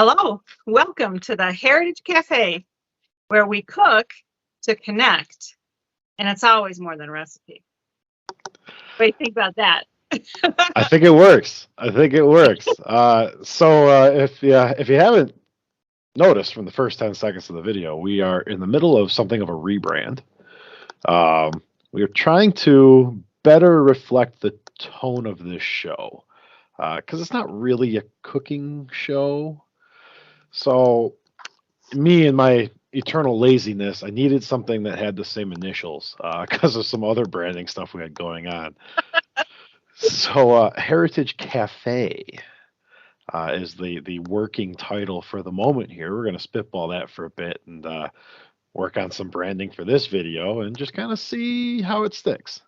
Hello, welcome to the Heritage Cafe, where we cook to connect, and it's always more than a recipe. What do you think about that? I think it works. If you haven't noticed from the first 10 seconds of the video, we are in the middle of something of a rebrand. We are trying to better reflect the tone of this show because it's not really a cooking show. So, me and my eternal laziness, I needed something that had the same initials because of some other branding stuff we had going on. So, Heritage Cafe is the working title for the moment here. We're going to spitball that for a bit and work on some branding for this video and just kind of see how it sticks.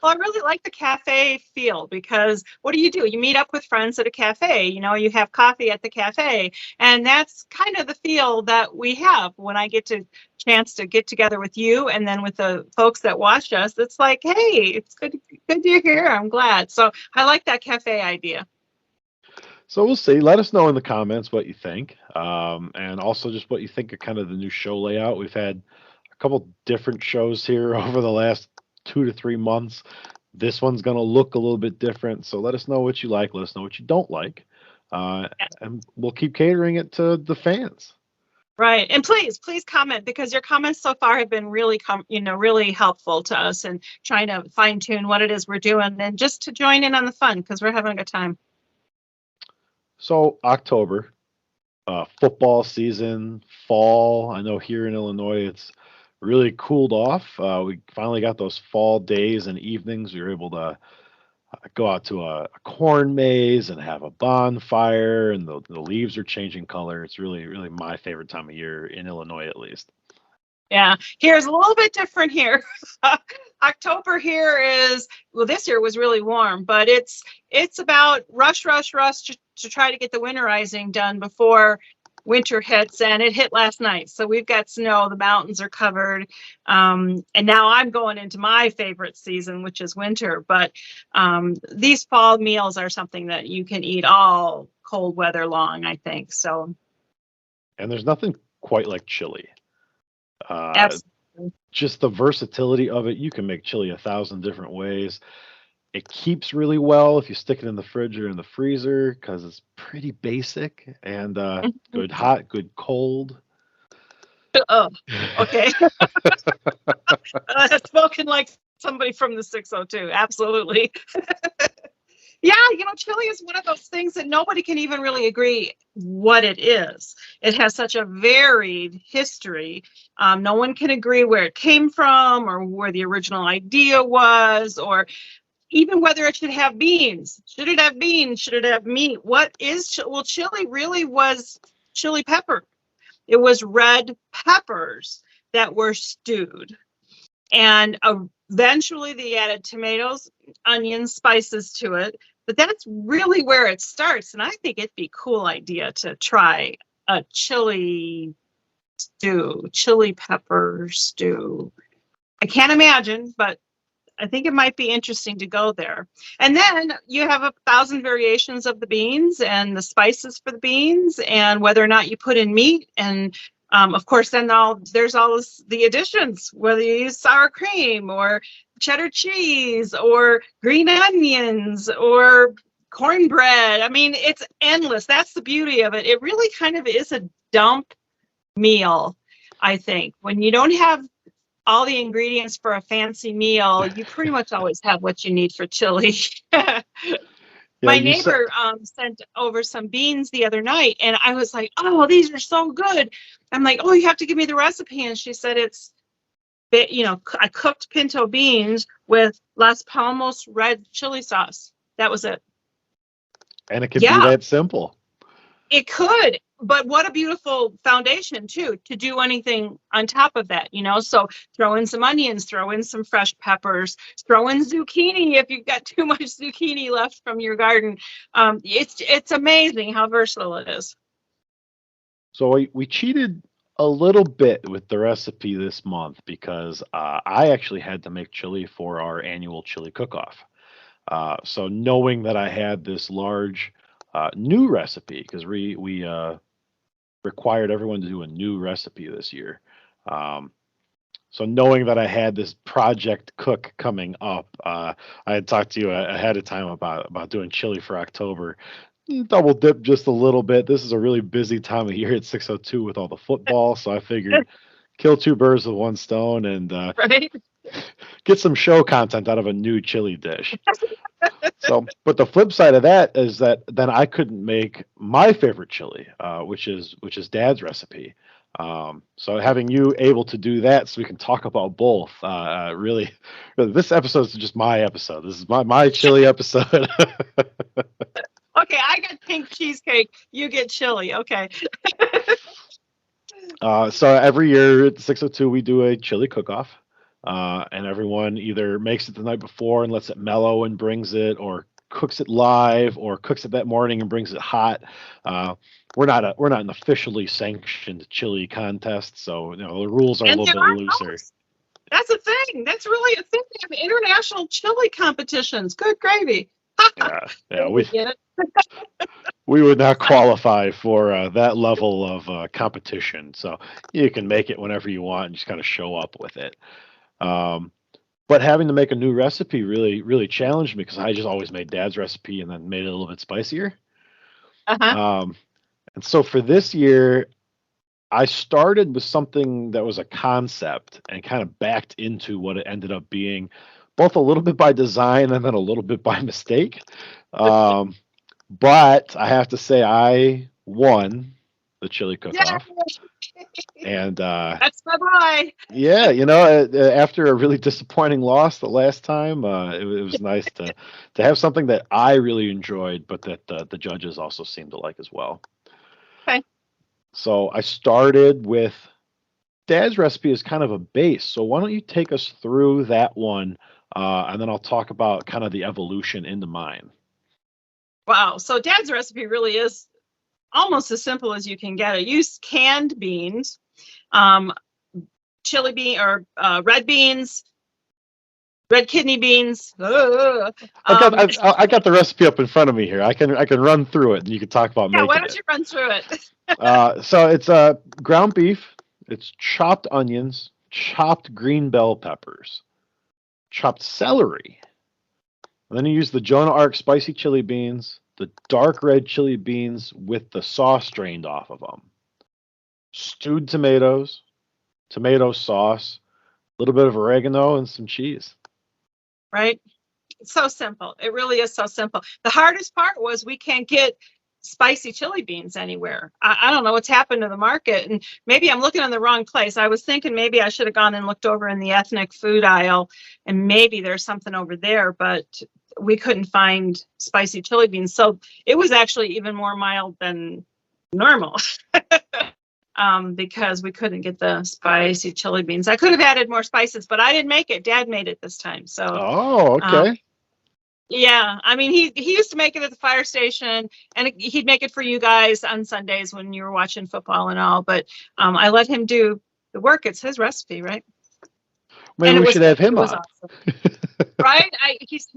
Well, I really like the cafe feel because what do? You meet up with friends at a cafe, you have coffee at the cafe, and that's kind of the feel that we have when I get to chance to get together with you and then with the folks that watch us. It's like, hey, it's good you're here. I'm glad. So I like that cafe idea. So we'll see. Let us know in the comments what you think, and also just what you think of kind of the new show layout. We've had a couple different shows here over the last 2 to 3 months. This one's going to look a little bit different. So let us know what you like. Let us know what you don't like, and we'll keep catering it to the fans. Right. And please comment, because your comments so far have been really, really helpful to us in trying to fine tune what it is we're doing and just to join in on the fun because we're having a good time. So October, football season, fall. I know here in Illinois it's really cooled off. We finally got those fall days and evenings. We were able to go out to a corn maze and have a bonfire, and the leaves are changing color. It's really, really my favorite time of year in Illinois, at least. Yeah, here's a little bit different here. October here is, well, this year was really warm, but it's about rush to try to get the winterizing done before winter hits, and it hit last night. So we've got snow, the mountains are covered, and now I'm going into my favorite season, which is winter. But these fall meals are something that you can eat all cold weather long, I think. So, and there's nothing quite like chili. Absolutely. Just the versatility of it. You can make chili 1,000 different ways. It keeps really well if you stick it in the fridge or in the freezer because it's pretty basic and good hot, good cold. Oh, okay. Spoken like somebody from the 602. Absolutely. Yeah, chili is one of those things that nobody can even really agree what it is. It has such a varied history. No one can agree where it came from or where the original idea was, or even whether it should have beans. Should it have beans? Should it have meat? What is well, chili really was chili pepper. It was red peppers that were stewed. And eventually they added tomatoes, onions, spices to it. But that's really where it starts. And I think it'd be a cool idea to try a chili pepper stew. I can't imagine, but I think it might be interesting to go there. And then you have 1,000 variations of the beans and the spices for the beans and whether or not you put in meat. And of course, then there's all the additions, whether you use sour cream or cheddar cheese or green onions or cornbread. I mean, it's endless. That's the beauty of it. It really kind of is a dump meal, I think. When you don't have all the ingredients for a fancy meal, you pretty much always have what you need for chili. My neighbor sent over some beans the other night, and I was like, oh, these are so good. I'm like, oh, you have to give me the recipe. And she said I cooked pinto beans with Las Palmas red chili sauce. That was it. And it could be that simple. It could, but what a beautiful foundation too, to do anything on top of that, so throw in some onions, throw in some fresh peppers, throw in zucchini if you've got too much zucchini left from your garden. It's amazing how versatile it is. So we cheated a little bit with the recipe this month because I actually had to make chili for our annual chili cook-off. So knowing that I had this large new recipe because we required everyone to do a new recipe this year. So knowing that I had this project cook coming up, I had talked to you ahead of time about doing chili for October. Double dip just a little bit. This is a really busy time of year at 602 with all the football, so I figured kill two birds with one stone and Right? get some show content out of a new chili dish. So, but the flip side of that is that then I couldn't make my favorite chili, which is Dad's recipe. So having you able to do that, so we can talk about both. Really, this episode is just my episode. This is my chili episode. Okay, I get pink cheesecake. You get chili. Okay. So every year at 602, we do a chili cook-off. And everyone either makes it the night before and lets it mellow and brings it, or cooks it live, or cooks it that morning and brings it hot. We're not an officially sanctioned chili contest, so the rules are a And little there bit are looser. those. That's a thing. That's really a thing. They have international chili competitions. Good gravy. Yeah, We get it. we would not qualify for that level of competition. So you can make it whenever you want and just kind of show up with it. But having to make a new recipe really challenged me because I just always made Dad's recipe and then made it a little bit spicier. Uh-huh. And so for this year, I started with something that was a concept and kind of backed into what it ended up being, both a little bit by design and then a little bit by mistake. But I have to say, I won the chili cook-off. And that's my boy. yeah, after a really disappointing loss the last time, it was nice to have something that I really enjoyed, but that the judges also seemed to like as well. Okay. So I started with Dad's recipe as kind of a base. So why don't you take us through that one, and then I'll talk about kind of the evolution into mine. Wow. So Dad's recipe really is almost as simple as you can get it. Use canned beans, chili bean or red beans, red kidney beans. I got the recipe up in front of me here. I can run through it, and you can talk about making it. Why don't you run through it? So it's ground beef. It's chopped onions, chopped green bell peppers, chopped celery. And then you use the Jonah Ark spicy chili beans, the dark red chili beans with the sauce drained off of them, stewed tomatoes, tomato sauce, a little bit of oregano, and some cheese. Right? It's so simple. It really is so simple. The hardest part was we can't get spicy chili beans anywhere. I don't know what's happened to the market, and maybe I'm looking in the wrong place. I was thinking maybe I should have gone and looked over in the ethnic food aisle, and maybe there's something over there, but we couldn't find spicy chili beans. So it was actually even more mild than normal. Because we couldn't get the spicy chili beans. I could have added more spices, but I didn't make it. Dad made it this time. So okay. Yeah, I mean, he used to make it at the fire station, and he'd make it for you guys on Sundays when you were watching football and all. But I let him do the work. It's his recipe, right? Maybe we should have him on. Awesome. Right? He's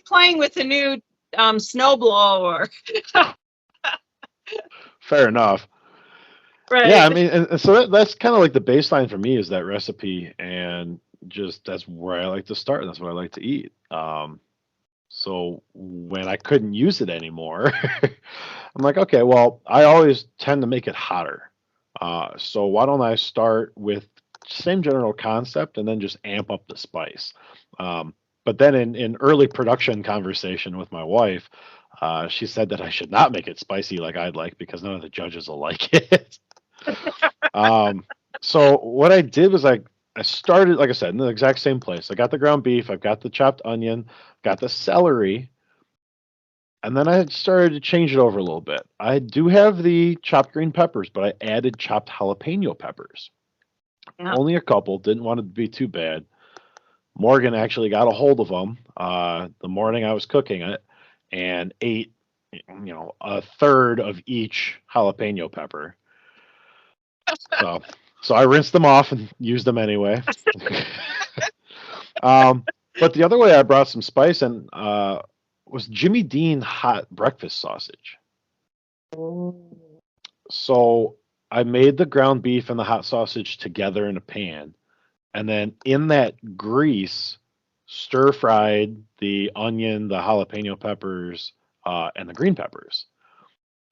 playing with the new snowblower. Fair enough. Right. Yeah, I mean, and so that's kind of like the baseline for me is that recipe, and just that's where I like to start. That's what I like to eat. So when I couldn't use it anymore, I'm like, okay, well, I always tend to make it hotter. So why don't I start with same general concept and then just amp up the spice? But then in early production conversation with my wife, she said that I should not make it spicy like I'd like because none of the judges will like it. So what I did was I started, like I said, in the exact same place. I got the ground beef, I've got the chopped onion, got the celery, and then I started to change it over a little bit. I do have the chopped green peppers, but I added chopped jalapeno peppers. Yeah. Only a couple, didn't want it to be too bad. Morgan actually got a hold of them the morning I was cooking it and ate, a third of each jalapeno pepper. So I rinsed them off and used them anyway. But the other way I brought some spice in was Jimmy Dean hot breakfast sausage. Oh. So I made the ground beef and the hot sausage together in a pan, and then in that grease, stir fried the onion, the jalapeno peppers, and the green peppers.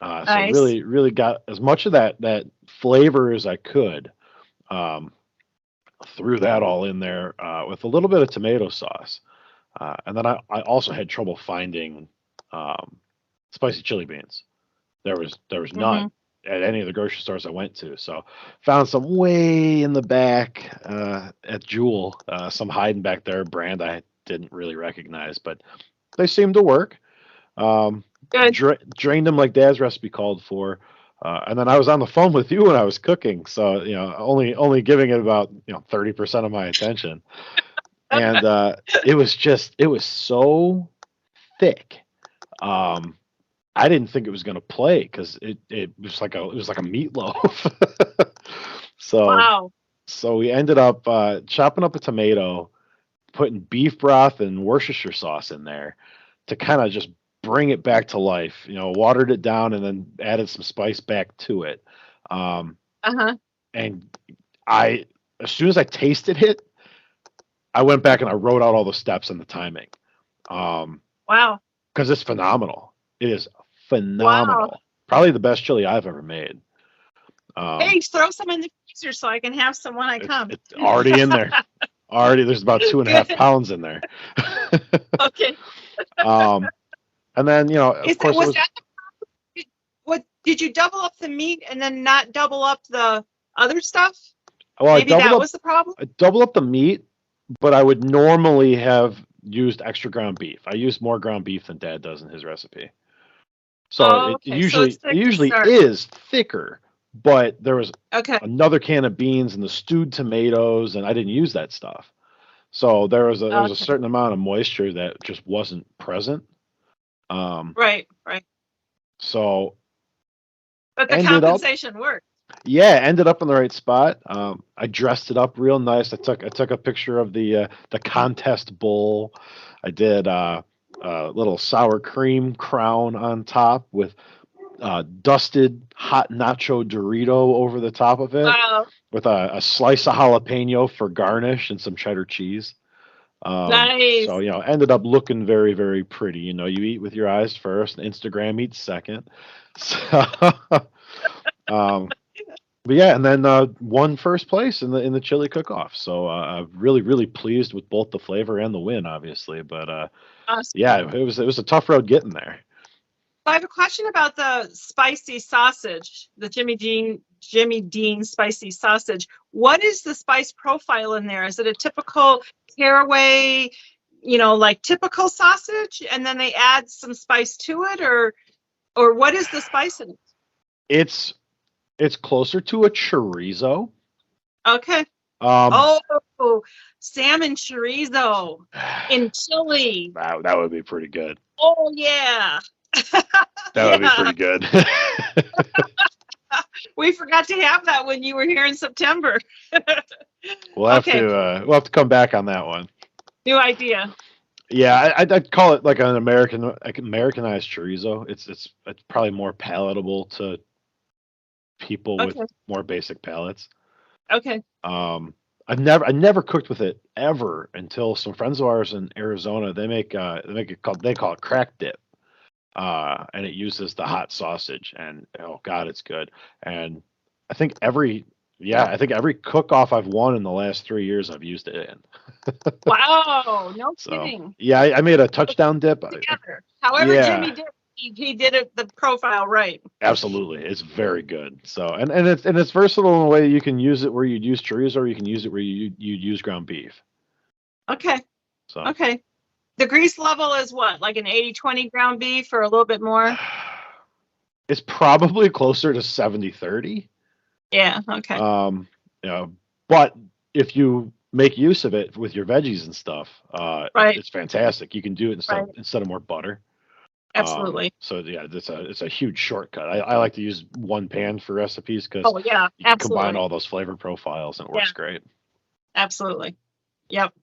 So Nice. really, really got as much of that flavor as I could. Um, threw that all in there with a little bit of tomato sauce, and then I also had trouble finding um, spicy chili beans. There was Hmm. none at any of the grocery stores I went to. So found some way in the back at Jewel, some hiding back there, brand I didn't really recognize, but they seemed to work. Um, Good. Drained them like Dad's recipe called for. And then I was on the phone with you when I was cooking, so only giving it about 30% of my attention, and it was so thick. Um, I didn't think it was going to play because it was like a meatloaf. so Wow. so we ended up chopping up a tomato, putting beef broth and Worcestershire sauce in there to kind of just bring it back to life. Watered it down and then added some spice back to it. Um, Uh-huh. and as soon as I tasted it, I went back and I wrote out all the steps and the timing. Wow. Because it's phenomenal. It is Wow. phenomenal. Probably the best chili I've ever made. Hey, throw some in the freezer so I can have some when I come. It's already in there. Already, there's about 2.5 Good. pounds in there. Okay. And then of course it Was was. that what did you double up the meat and then not double up the other stuff? Well, Maybe that was the problem. I double up the meat, but I would normally have used extra ground beef. I used more ground beef than Dad does in his recipe. So Oh, it okay. So it's usually it thick to usually start. is thicker, but there was Okay. another can of beans and the stewed tomatoes, and I didn't use that stuff. So there was a Okay. certain amount of moisture that just wasn't present. Um, Right. Right. so But the ended up, compensation worked. yeah, ended up in the right spot. I dressed it up real nice. I took a picture of the contest bowl. I did a little sour cream crown on top with dusted hot nacho Dorito over the top of it, Wow. with a slice of jalapeno for garnish and some cheddar cheese. So Nice. ended up looking very, very pretty. You eat with your eyes first, and Instagram eats second. So, um, but yeah, and then won first place in the chili cook-off. So really, really pleased with both the flavor and the win, obviously. But yeah, Awesome. it was a tough road getting there. I have a question about the spicy sausage, the Jimmy Dean spicy sausage. What is the spice profile in there? Is it a typical caraway, like typical sausage, and then they add some spice to it, or what is the spice in it? It's closer to a chorizo. Okay. Um, Oh, salmon chorizo in chili. that would be pretty good. Oh yeah. That would be Yeah. pretty good. We forgot to have that when you were here in September. We'll Okay, have to come back on that one. new idea. Yeah, I'd call it like an Americanized chorizo. It's probably more palatable to people with Okay, more basic palates. okay. I never cooked with it ever until some friends of ours in Arizona, they call it crack dip. And it uses the hot sausage, and oh god, it's good. And I think every cook off I've won in the last 3 years I've used it in. Wow, no So kidding. yeah, I made a touchdown dip. Together. However, Yeah, Jimmy did, he did it the profile right. absolutely, it's very good. So and it's versatile in a way you can use it where you'd use chorizo, or you can use it where you'd use ground beef. Okay, So okay. The grease level is what, like an 80-20 ground beef or a little bit more? it's probably closer to 70/30. Yeah, okay. Um, but if you make use of it with your veggies and stuff, Right, it's fantastic. You can do it right. instead of more butter. Absolutely. So yeah, it's a huge shortcut. I like to use one pan for recipes because Oh, yeah, you can combine absolutely. all those flavor profiles and it Yeah, works great. absolutely. Yep.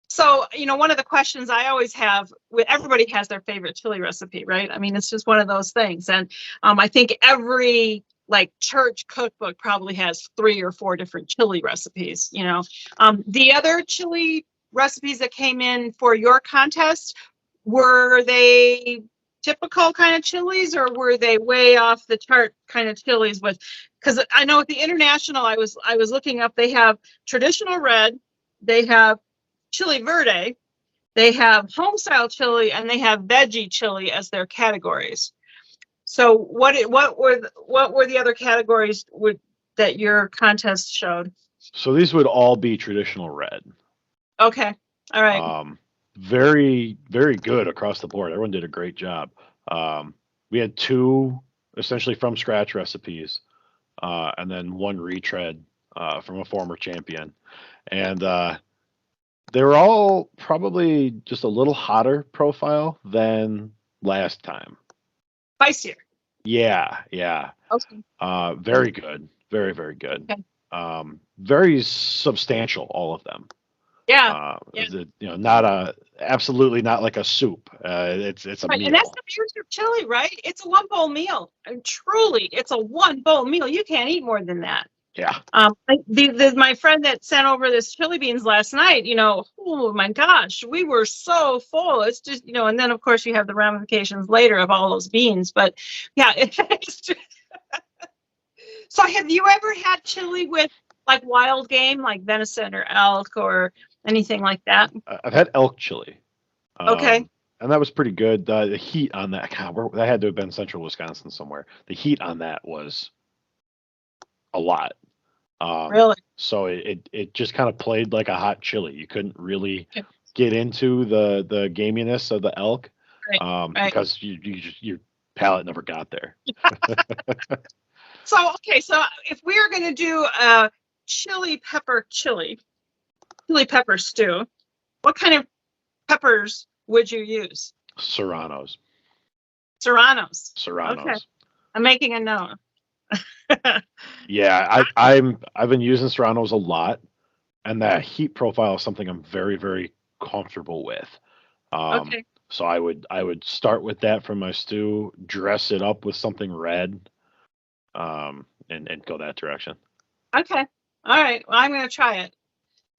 So, one of the questions I always have with everybody has their favorite chili recipe, right? I mean, it's just one of those things. And I think every like church cookbook probably has 3 or 4 different chili recipes, The other chili recipes that came in for your contest, were they typical kind of chilies or were they way off the chart kind of chilies because I know at the international I was looking up, they have traditional red, they have chili verde, they have home style chili, and they have veggie chili as their categories. So what were the other categories that your contest showed? So these would all be traditional red. Okay. All right. Very, very good across the board. Everyone did a great job. We had 2 essentially from scratch recipes, and then 1 retread from a former champion. And they were all probably just a little hotter profile than last time. Spicier. Yeah, yeah. Okay. Very good. Very, very good. Okay. Very substantial, all of them. Yeah. Yeah. Absolutely not like a soup. It's a Right. meal. And that's the beauty of chili, right? It's a 1 bowl meal. And truly, it's a 1 bowl meal. You can't eat more than that. Yeah. My friend that sent over this chili beans last night, oh my gosh, we were so full. It's just, and then of course you have the ramifications later of all those beans. But yeah, it's just... So have you ever had chili with like wild game, like venison or elk or anything like that? I've had elk chili. Okay. And that was pretty good. The heat on that, God, that had to have been central Wisconsin somewhere. The heat on that was a lot. Really? So it just kind of played like a hot chili. You couldn't really get into the gaminess of the elk, Right. because your palate never got there. So if we are going to do a chili pepper stew, what kind of peppers would you use? Serranos. Okay. I'm making a note. Yeah, I've been using Serranos a lot, and that heat profile is something I'm very, very comfortable with. Okay. So I would start with that for my stew, dress it up with something red, and go that direction. Okay. All right. Well, I'm going to try it.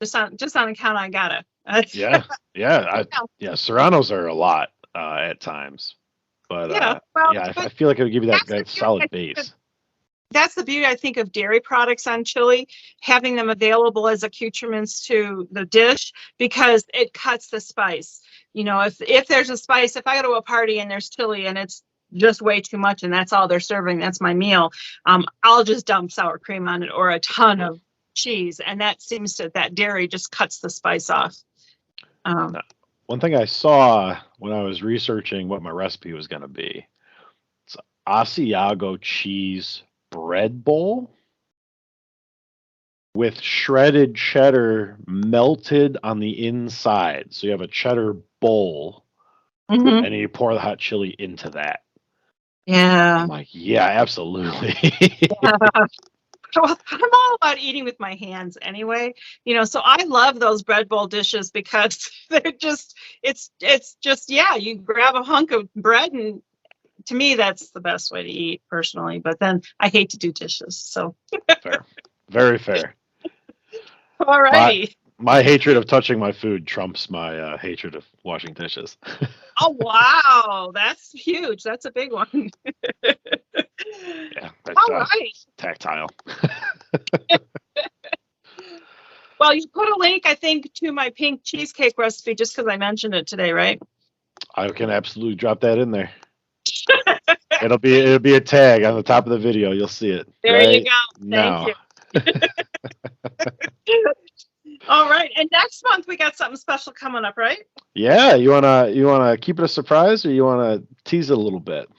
Just on account I got it. Yeah. Serranos are a lot at times, but I feel like it would give you that solid base. That's the beauty, I think, of dairy products on chili, having them available as accoutrements to the dish, because it cuts the spice. If there's a spice, if I go to a party and there's chili and it's just way too much and that's all they're serving, that's my meal, I'll just dump sour cream on it or a ton of cheese, and that dairy just cuts the spice off. One thing I saw when I was researching what my recipe was going to be, it's Asiago cheese bread bowl with shredded cheddar melted on the inside. So you have a cheddar bowl, and you pour the hot chili into that. Yeah. I'm like, yeah, absolutely. Well, I'm all about eating with my hands anyway, so I love those bread bowl dishes because they're just, it's just, yeah, you grab a hunk of bread, and to me, that's the best way to eat personally, but then I hate to do dishes, so. Fair. Very fair. All righty. My hatred of touching my food trumps my hatred of washing dishes. Oh, wow. That's huge. That's a big one. Yeah, all right. Tactile. Well, you put a link, I think, to my pink cheesecake recipe just because I mentioned it today, right? I can absolutely drop that in there. It'll be a tag on the top of the video. You'll see it. There you go. Thank you. All right. And next month we got something special coming up, right? Yeah. You wanna keep it a surprise, or you wanna tease it a little bit?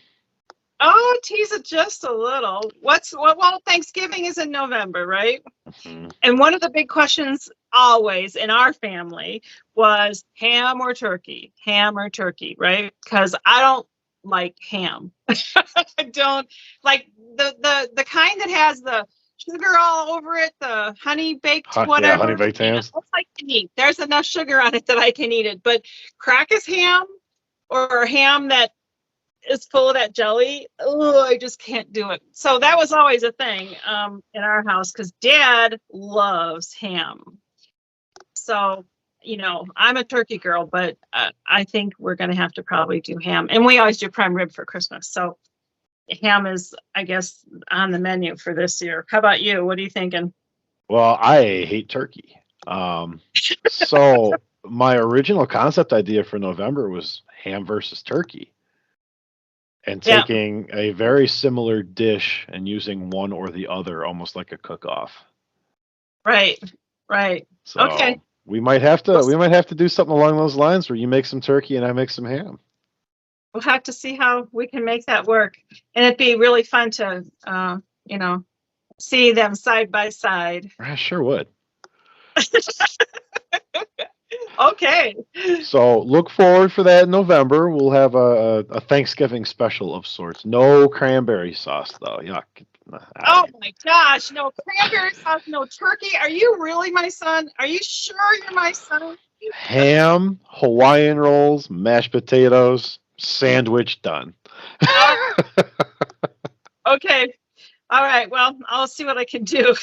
Oh, tease it just a little. Well, Thanksgiving is in November, right? Mm-hmm. And one of the big questions always in our family was ham or turkey, right? Because I don't like ham. I don't like the kind that has the sugar all over it, the honey baked Yeah, whatever. honey baked hams. I can eat. There's enough sugar on it that I can eat it. But Crackus ham or ham that is full of that jelly, oh, I just can't do it. So that was always a thing in our house because Dad loves ham. So, I'm a turkey girl, but I think we're going to have to probably do ham. And we always do prime rib for Christmas. So ham is, I guess, on the menu for this year. How about you? What are you thinking? Well, I hate turkey. So my original concept idea for November was ham versus turkey, and Yeah. taking a very similar dish and using one or the other, almost like a cook-off. Right. So Okay. we might have to do something along those lines where you make some turkey and I make some ham. We'll have to see how we can make that work. And it'd be really fun to, see them side by side. I sure would. Okay. So look forward for that in November. We'll have a Thanksgiving special of sorts. No cranberry sauce though. Yuck. Oh my gosh. No cranberry sauce, no turkey. Are you really my son? Are you sure you're my son? Ham, Hawaiian rolls, mashed potatoes, sandwich done. Okay. All right. Well, I'll see what I can do.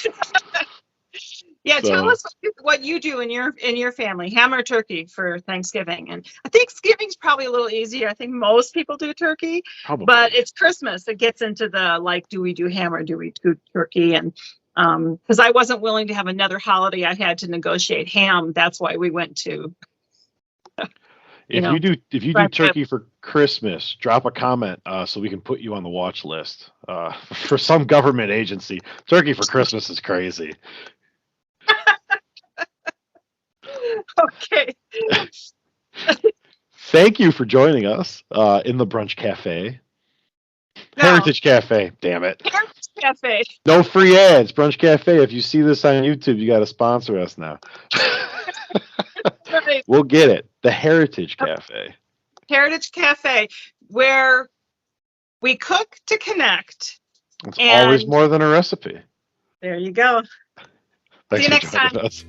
Yeah, tell us what you do in your family, ham or turkey for Thanksgiving. And I think Thanksgiving's probably a little easier. I think most people do turkey, Probably. but it's Christmas. It gets into the like, do we do ham or do we do turkey? And because I wasn't willing to have another holiday, I had to negotiate ham. That's why we went to. If you do turkey for Christmas, drop a comment so we can put you on the watch list for some government agency. Turkey for Christmas is crazy. Okay. Thank you for joining us in the Brunch Cafe. No. Heritage Cafe, damn it. Heritage Cafe. No free ads. Brunch Cafe. If you see this on YouTube, you got to sponsor us now. Right. We'll get it. The Heritage Cafe. Heritage Cafe, where we cook to connect. It's always more than a recipe. There you go. Thanks See you for next joining time. us.